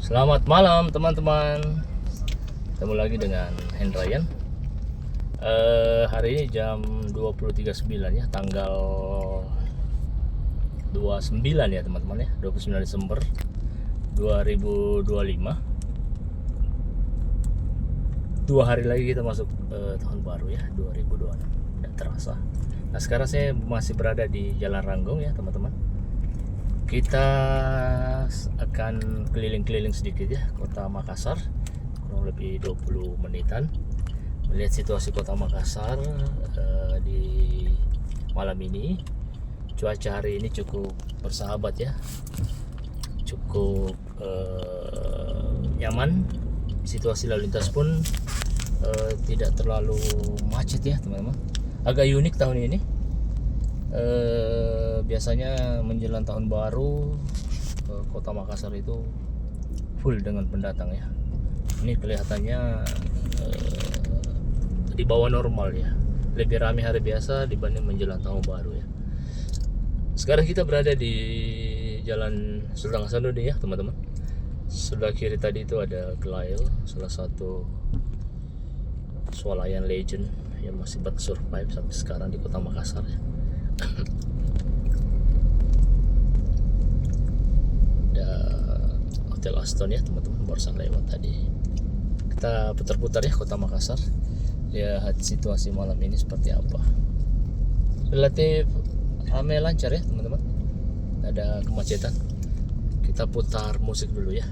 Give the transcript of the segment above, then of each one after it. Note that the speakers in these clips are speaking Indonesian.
Selamat malam teman-teman. Ketemu lagi dengan Hendrayan. Hari ini jam 20.39 ya, tanggal 29 ya teman-teman ya, 29 Desember 2025. 2 hari lagi kita masuk tahun baru ya, 2026. Tidak terasa. Nah, sekarang saya masih berada di Jalan Ranggong ya teman-teman. Kita akan keliling-keliling sedikit ya Kota Makassar, kurang lebih 20 menitan, melihat situasi Kota Makassar di malam ini. Cuaca hari ini cukup bersahabat ya, cukup nyaman. Situasi lalu lintas pun tidak terlalu macet ya teman-teman. Agak unik tahun ini. Biasanya menjelang tahun baru Kota Makassar itu full dengan pendatang ya. Ini kelihatannya di bawah normal ya, lebih ramai hari biasa dibanding menjelang tahun baru ya. Sekarang kita berada di Jalan Sultan Hasanuddin ya teman-teman. Sebelah kiri tadi itu ada Gelail, salah satu swalayan legend yang masih bersurvive sampai sekarang di Kota Makassar ya. Ada Hotel Aston ya teman-teman, barusan lewat tadi. Kita putar-putar ya Kota Makassar, lihat situasi malam ini seperti apa. Relatif ramai, lancar ya teman-teman, ada kemacetan. Kita putar musik dulu ya.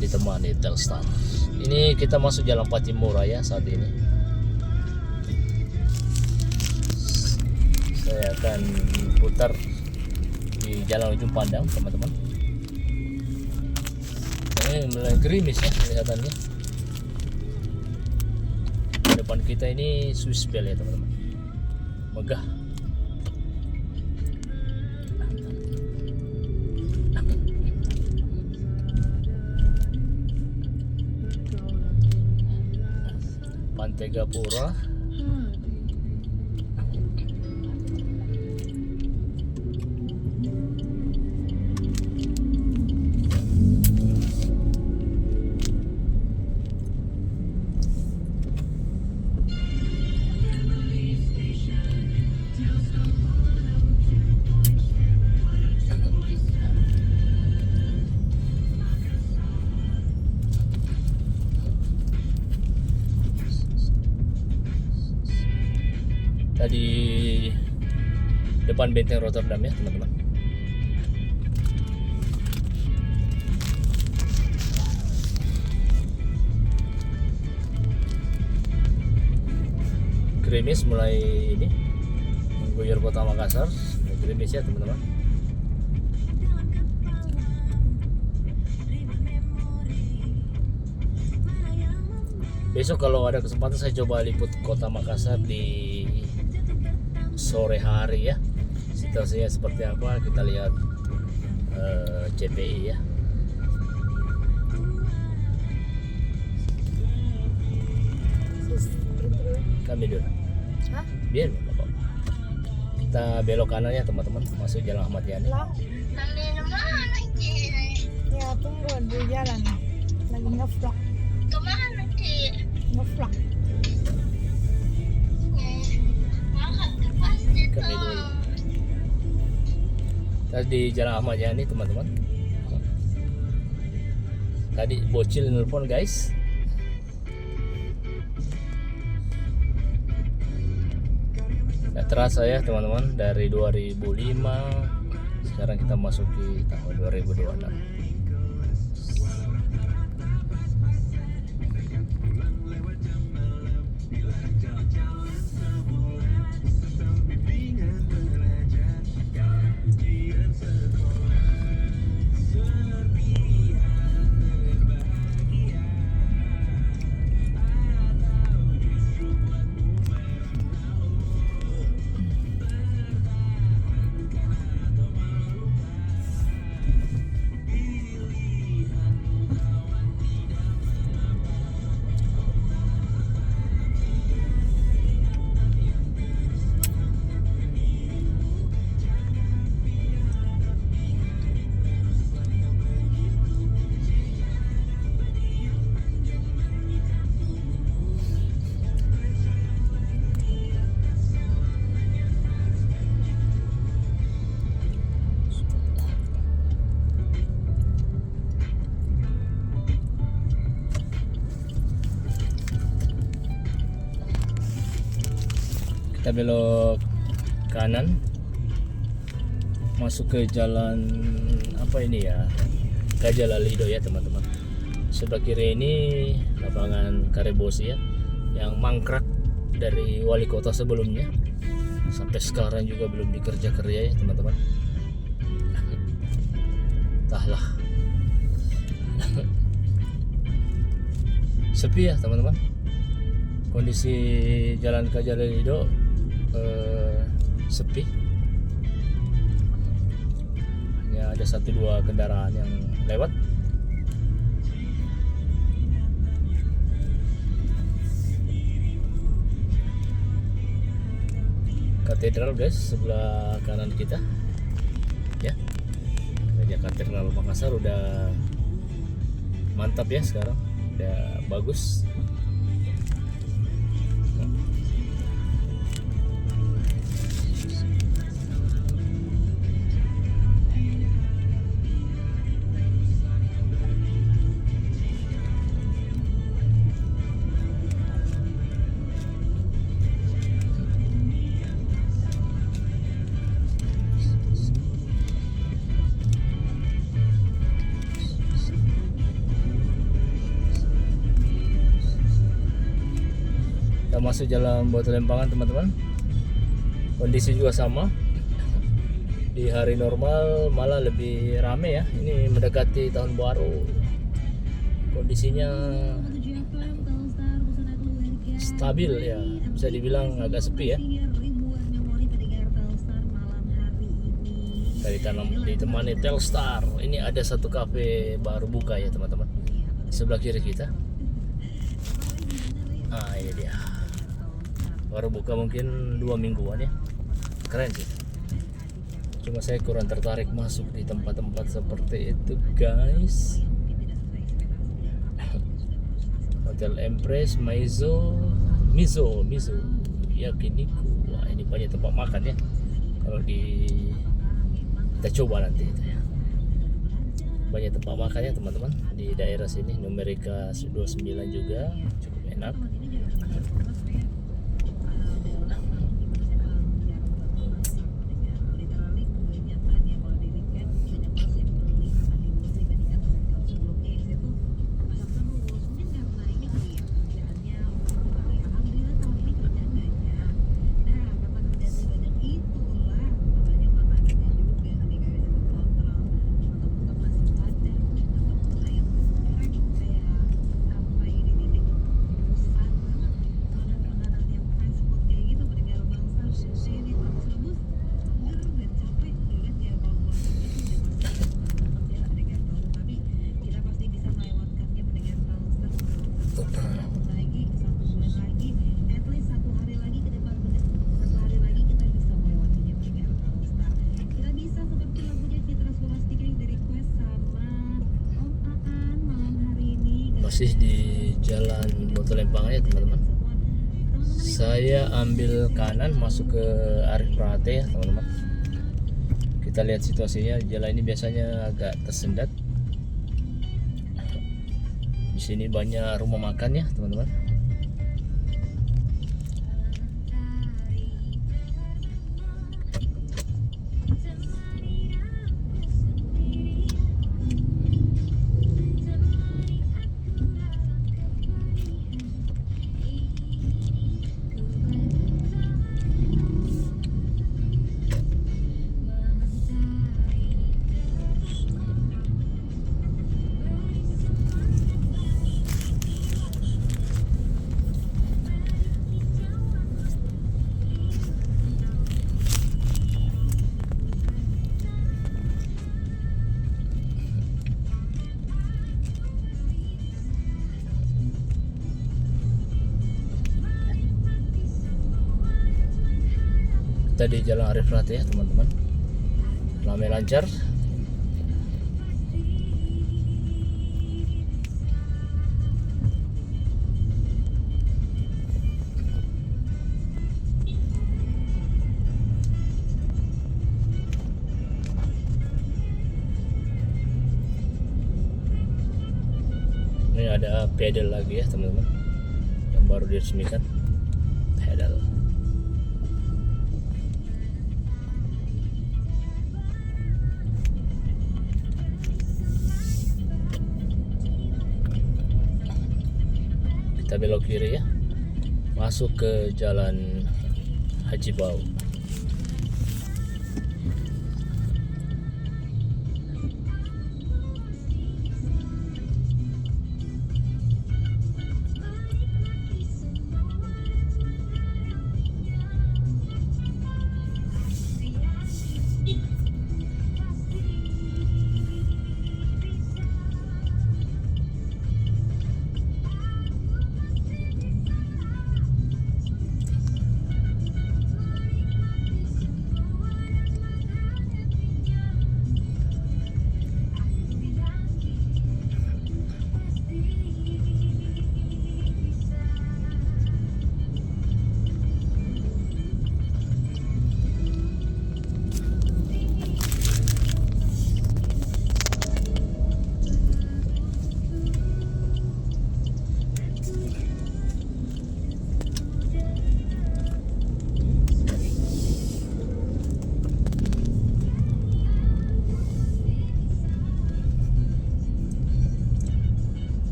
Ditemani Telstar. Ini kita masuk Jalan Patimura ya saat ini. Saya akan putar di Jalan Ujung Pandang teman-teman. Ini mulai gerimis ya kelihatannya. Depan kita ini Swiss Bell ya teman-teman, megah. Pantai Gapura. Di depan benteng Rotterdam ya teman-teman. Gerimis mulai ini mengguyur Kota Makassar. Gerimis ya teman-teman. Besok kalau ada kesempatan saya coba liput Kota Makassar di sore hari ya, situasinya seperti apa kita lihat. CPI ya. Kami dulu biar apa, kita belok kanan ya teman-teman, masuk Jalan Ahmad Yani. Ya tunggu di jalan, lagi ngevlog. Kemana Ki? Ngevlog. Kami dulu. Tadi Jalan Ahmad Yani teman-teman. Tadi bocil nelfon guys. Gak terasa ya teman-teman, dari 2005 sekarang kita masuk di tahun 2026. kita belok kanan masuk ke jalan apa ini ya, Gajah Lalido ya teman-teman. Sebelah kiri ini lapangan Karebosi ya, yang mangkrak dari wali kota sebelumnya, sampai sekarang juga belum dikerja-kerja ya teman-teman. Entahlah. Sepi ya teman-teman. Kondisi jalan Gajah Lalido sepi. Hanya ada 1-2 kendaraan yang lewat. Katedral guys sebelah kanan kita ya. Gereja Katedral Makassar udah mantap ya sekarang, udah bagus. Kita masuk jalan Batu Lempangan teman-teman. Kondisi juga sama. Di hari normal malah lebih rame ya. Ini mendekati tahun baru. Kondisinya stabil ya. Bisa dibilang agak sepi ya. Ditemani Telstar. Ini ada satu kafe baru buka ya teman-teman. Sebelah kiri kita. Nah ini dia. Baru buka mungkin 2 mingguan ya. Keren sih. Cuma saya kurang tertarik masuk di tempat-tempat seperti itu guys. Hotel Empress, Mizo, Yakiniku. Wah ini banyak tempat makan ya. Kalau kita coba nanti itu ya. Banyak tempat makan ya teman-teman di daerah sini. Numerika 29 juga cukup enak. Masih di jalan Batu Lempangan ya teman-teman. Saya ambil kanan masuk ke Arif Prate ya teman-teman. Kita lihat situasinya. Jalan ini biasanya agak tersendat. Di sini banyak rumah makan ya teman-teman. Kita di Jalan Arif Prate ya teman-teman. Ramai lancar. Ini ada pedal lagi ya teman-teman, yang baru diresmikan. Pedal. kita belok kiri ya, masuk ke Jalan Haji Bau.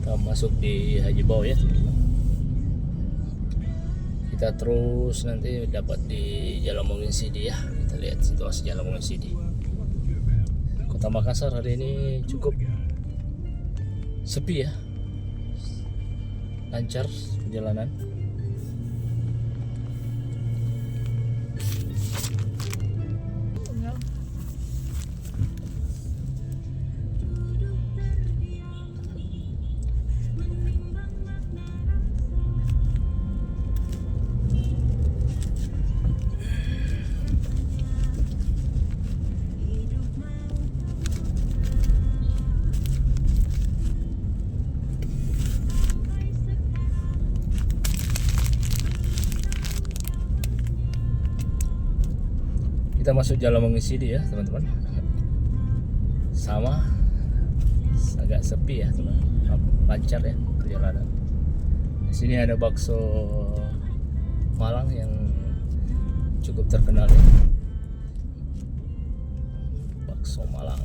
Kita masuk di Haji Bau ya teman-teman. Kita terus nanti dapat di Jalan Mungin Sidi ya. Kita lihat situasi Jalan Mungin Sidi. Kota Makassar hari ini cukup sepi ya, lancar perjalanan. Kita masuk Jalan Mungin Sidi ya teman-teman. Sama agak sepi ya teman-teman, lancar ya perjalanan. Di sini ada bakso Malang yang cukup terkenal ya. Bakso Malang.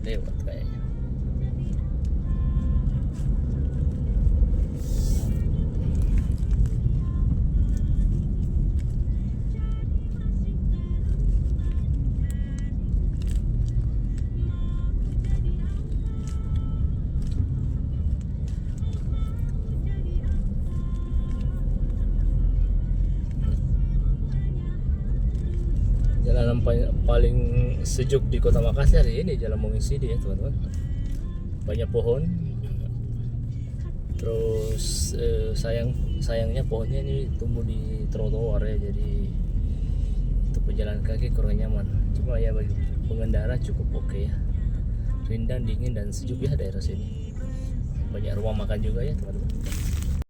Lewat kayaknya. Jalanan paling sejuk di Kota Makassar ini Jalan Mungin Sidi ya teman-teman. Banyak pohon. Terus sayangnya pohonnya ini tumbuh di trotoar ya, jadi untuk berjalan kaki kurang nyaman. Cuma ya bagi pengendara cukup oke ya. Rindang, dingin dan sejuk ya daerah sini. Banyak rumah makan juga ya teman-teman.